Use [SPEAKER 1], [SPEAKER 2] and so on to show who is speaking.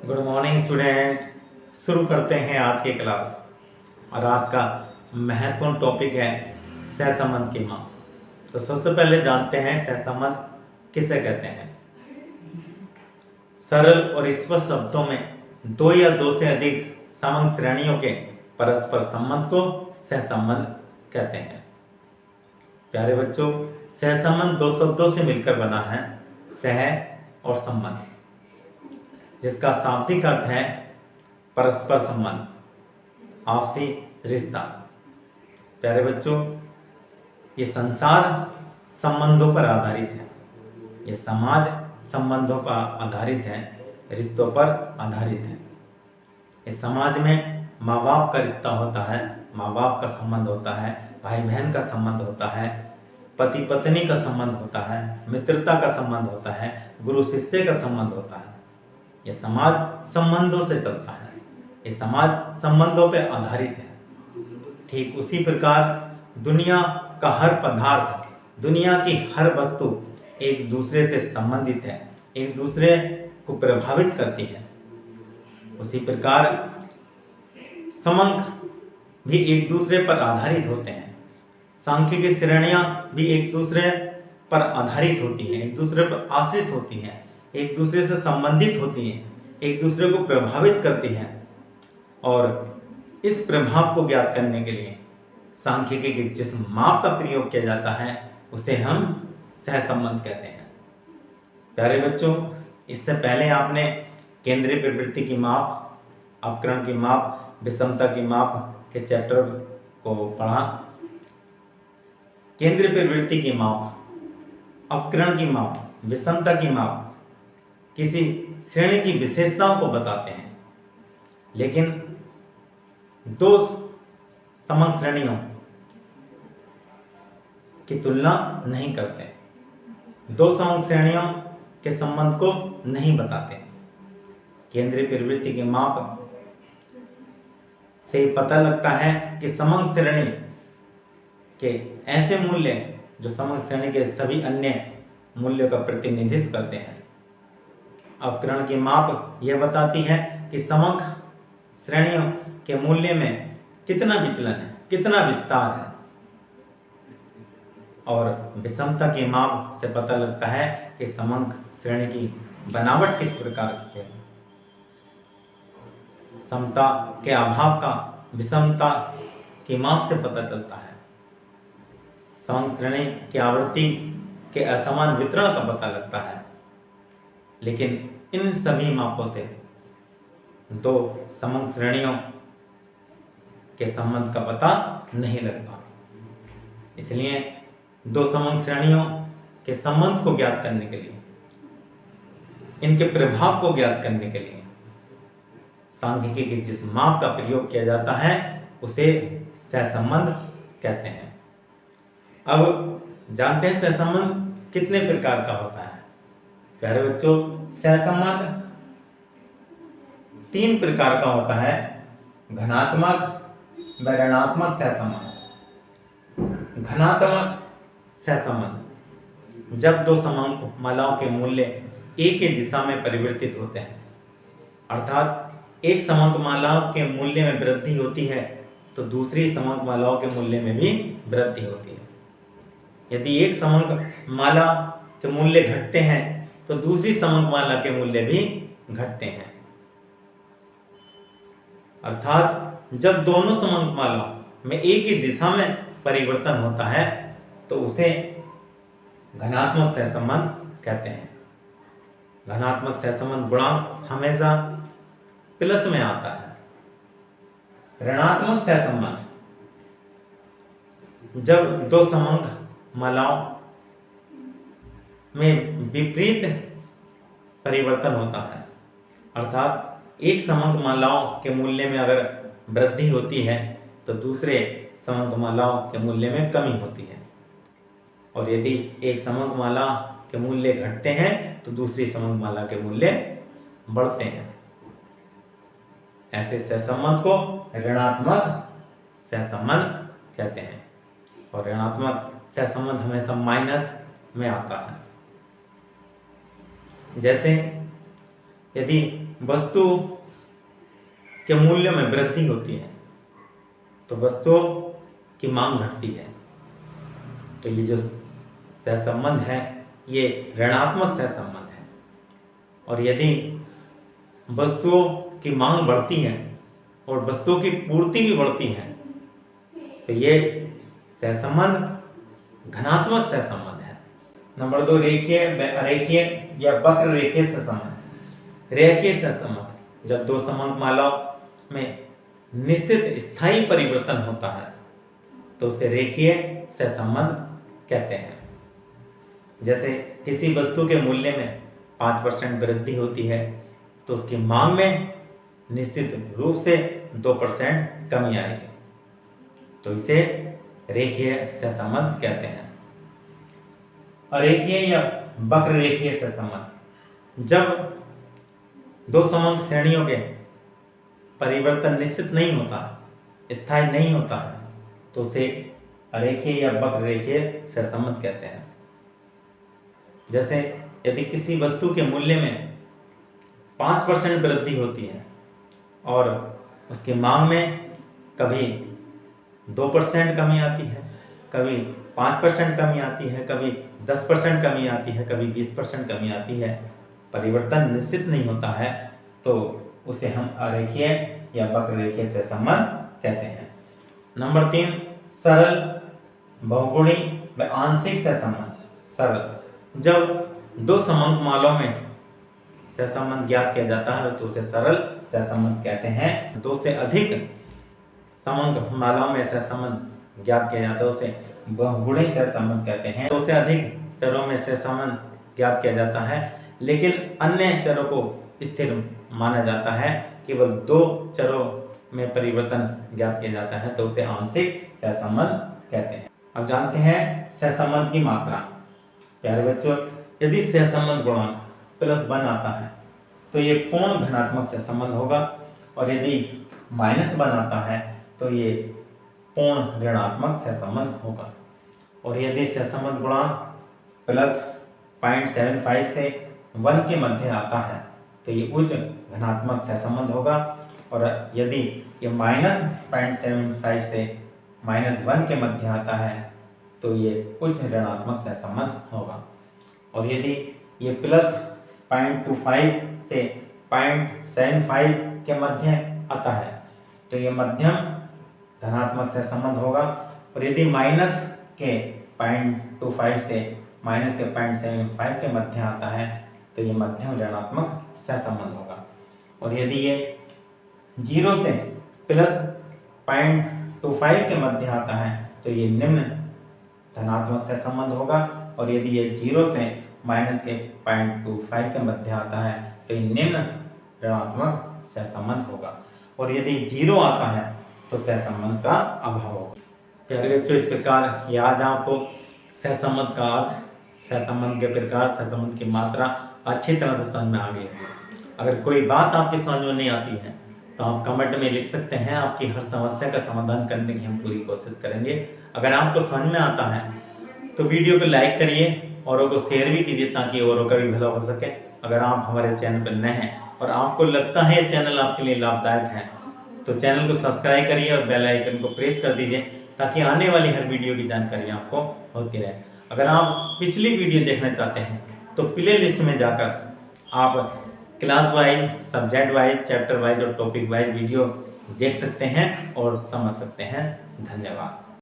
[SPEAKER 1] Good morning student. शुरू करते हैं आज की क्लास। और आज का महत्वपूर्ण टॉपिक है सहसंबंध की माप। तो सबसे पहले जानते हैं सहसंबंध किसे कहते हैं। सरल और स्पष्ट शब्दों में दो या दो से अधिक समंग श्रेणियों के परस्पर संबंध को सहसंबंध कहते हैं। प्यारे बच्चों, सहसंबंध दो शब्दों से मिलकर बना है, सह और संबंध, जिसका शाब्दिक अर्थ है परस्पर संबंध, आपसी रिश्ता। प्यारे बच्चों, ये संसार संबंधों पर आधारित है, ये समाज संबंधों पर आधारित है, रिश्तों पर आधारित है। इस समाज में माँ बाप का रिश्ता होता है, माँ बाप का संबंध होता है, भाई बहन का संबंध होता है, पति पत्नी का संबंध होता है, मित्रता का संबंध होता है, गुरु शिष्य का संबंध होता है। ये समाज संबंधों से चलता है, ये समाज संबंधों पर आधारित है। ठीक उसी प्रकार दुनिया का हर पदार्थ, दुनिया की हर वस्तु एक दूसरे से संबंधित है, एक दूसरे को प्रभावित करती है। उसी प्रकार समंग भी एक दूसरे पर आधारित होते हैं। सांख्यिकी श्रेणियां भी एक दूसरे पर आधारित होती हैं, एक दूसरे पर आश्रित होती हैं, एक दूसरे से संबंधित होती हैं, एक दूसरे को प्रभावित करती हैं। और इस प्रभाव को ज्ञात करने के लिए सांख्यिकी के जिस माप का प्रयोग किया जाता है उसे हम सहसंबंध कहते हैं। प्यारे बच्चों, इससे पहले आपने केंद्रीय प्रवृत्ति की माप, अपकरण की माप, विषमता की माप के चैप्टर को पढ़ा। केंद्रीय प्रवृत्ति की माप, अपकरण की माप, विषमता की माप किसी श्रेणी की विशेषताओं को बताते हैं, लेकिन दो समंग श्रेणियों की तुलना नहीं करते, दो समंग श्रेणियों के संबंध को नहीं बताते। केंद्रीय प्रवृत्ति के माप से पता लगता है कि समंग श्रेणी के ऐसे मूल्य जो समंग श्रेणी के सभी अन्य मूल्यों का प्रतिनिधित्व करते हैं। अपकरण की माप यह बताती है कि समंग श्रेणियों के मूल्य में कितना विचलन है, कितना विस्तार है। और विषमता की माप से पता लगता है कि समंग श्रेणी की बनावट किस प्रकार की है। समता के अभाव का विषमता की माप से पता चलता है। समंग श्रेणी की आवृत्ति के असमान वितरण का पता लगता है, लेकिन इन सभी मापों से दो समंग श्रेणियों के संबंध का पता नहीं लगता। इसलिए दो समंग श्रेणियों के संबंध को ज्ञात करने के लिए, इनके प्रभाव को ज्ञात करने के लिए सांख्यिकी के जिस माप का प्रयोग किया जाता है उसे सहसंबंध कहते हैं। अब जानते हैं सहसंबंध कितने प्रकार का होता है। प्यारे बच्चों, सहसंबंध तीन प्रकार का होता है। घनात्मक व ऋणात्मक सहसंबंध। घनात्मक सहसंबंध जब दो समंग मालाओं के मूल्य एक ही दिशा में परिवर्तित होते हैं, अर्थात एक समंग माला के मूल्य में वृद्धि होती है तो दूसरी समंग मालाओं के मूल्य में भी वृद्धि होती है। यदि एक समंग माला के मूल्य घटते हैं तो दूसरी समंग माला के मूल्य भी घटते हैं। अर्थात जब दोनों समंग मालाओं में एक ही दिशा में परिवर्तन होता है तो उसे घनात्मक सहसंबंध कहते हैं। घनात्मक सहसंबंध गुणांक हमेशा प्लस में आता है। ऋणात्मक सहसंबंध जब दो समंग मालाओं में विपरीत परिवर्तन होता है, अर्थात एक समंग मालाओं के मूल्य में अगर वृद्धि होती है तो दूसरे समंग मालाओं के मूल्य में कमी होती है, और यदि एक समंग माला के मूल्य घटते हैं तो दूसरी समंग माला के मूल्य बढ़ते हैं। ऐसे सहसंबंध को ऋणात्मक सहसंबंध कहते हैं, और ऋणात्मक सहसंबंध हमेशा माइनस में आता है। जैसे यदि वस्तु के मूल्य में वृद्धि होती है तो वस्तुओं की मांग घटती है। तो ये जो सहसंबंध है ये ऋणात्मक सहसंबंध है। और यदि वस्तुओं की मांग बढ़ती है और वस्तुओं की पूर्ति भी बढ़ती है तो ये सहसंबंध धनात्मक सहसंबंध है। नंबर 2, रेखीय अरेखीय या वक्र रेखीय सहसंबंध। रेखीय सहसंबंध, जब दो समांक मालाओं में निश्चित स्थायी परिवर्तन होता है तो उसे रेखीय सहसंबंध कहते हैं। जैसे किसी वस्तु के मूल्य में 5% वृद्धि होती है तो उसकी मांग में निश्चित रूप से 2% कमी आएगी, तो इसे रेखीय सहसंबंध कहते हैं। अरेखीय या वक्र रेखीय सहसंबंध, जब दो समांक श्रेणियों के परिवर्तन निश्चित नहीं होता, स्थायी नहीं होता है तो उसे अरेखीय या वक्र रेखीय सहसंबंध कहते हैं। जैसे यदि किसी वस्तु के मूल्य में 5% वृद्धि होती है और उसकी मांग में कभी 2% कमी आती है, कभी 5% कमी आती है, कभी 10% कमी आती है, कभी 20% कमी आती है, परिवर्तन निश्चित नहीं होता है, तो उसे हम अरेखीय या वक्र रेखीय सहसंबंध कहते हैं। नंबर 3, सरल, बहुगुणी व आंशिक सहसंबंध। सरल, जब दो समांक मालाओं में सहसंबंध ज्ञात किया जाता है तो उसे सरल सहसंबंध कहते हैं। दो से अधिक समांक मालाओं में सहसंबंध ज्ञात किया जाता है उसे बहुगुणी सहसंबंध कहते हैं। दो से अधिक चरों में सहसंबंध ज्ञात किया जाता है लेकिन अन्य चरों को स्थिर माना जाता है, केवल दो चरों में परिवर्तन ज्ञात किया जाता है तो उसे आंशिक सहसंबंध कहते हैं। अब जानते हैं सहसंबंध की मात्रा। प्यारे बच्चों, यदि सहसंबंध गुणांक +1 आता है तो ये पूर्ण धनात्मक सहसंबंध होगा और यदि -1 आता है तो ये पूर्ण ऋणात्मक सहसंबंध होगा। और यदि सहसंबंध गुणांक +0.75 से 1 के मध्य आता है तो ये उच्च धनात्मक सहसंबंध होगा। और यदि ये -0.75 से -1 के मध्य आता है तो ये उच्च ऋणात्मक सहसंबंध होगा। और यदि ये +0.25 से 0.75 के मध्य आता है तो ये मध्यम धनात्मक सहसंबंध होगा। और यदि माइनस के 0.25 से माइनस के 0.75 के मध्य आता है तो ये मध्यम ऋणात्मक सहसंबंध होगा। और यदि ये 0 से +0.25 के मध्य आता है तो ये निम्न धनात्मक सहसंबंध होगा। और यदि ये 0 से माइनस के 0.25 के मध्य आता है तो ये निम्न ऋणात्मक सहसंबंध होगा। और यदि 0 आता है तो सहसंबंध का अभाव होगा। प्यारे बच्चों, इस प्रकार ये आज आपको सहसंबंध का अर्थ, सहसंबंध के प्रकार, सहसंबंध की मात्रा अच्छी तरह से समझ में आ गई है। अगर कोई बात आपकी समझ में नहीं आती है तो आप कमेंट में लिख सकते हैं। आपकी हर समस्या का समाधान करने की हम पूरी कोशिश करेंगे। अगर आपको समझ में आता है तो वीडियो को लाइक करिए, औरों को शेयर भी कीजिए ताकि औरों का भी भला हो सके। अगर आप हमारे चैनल पर नए हैं और आपको लगता है ये चैनल आपके लिए लाभदायक है तो चैनल को सब्सक्राइब करिए और बेल आइकन को प्रेस कर दीजिए ताकि आने वाली हर वीडियो की जानकारी आपको होती रहे। अगर आप पिछली वीडियो देखना चाहते हैं तो प्ले लिस्ट में जाकर आप class wise, subject wise, chapter wise और टॉपिक वाइज वीडियो देख सकते हैं और समझ सकते हैं। धन्यवाद।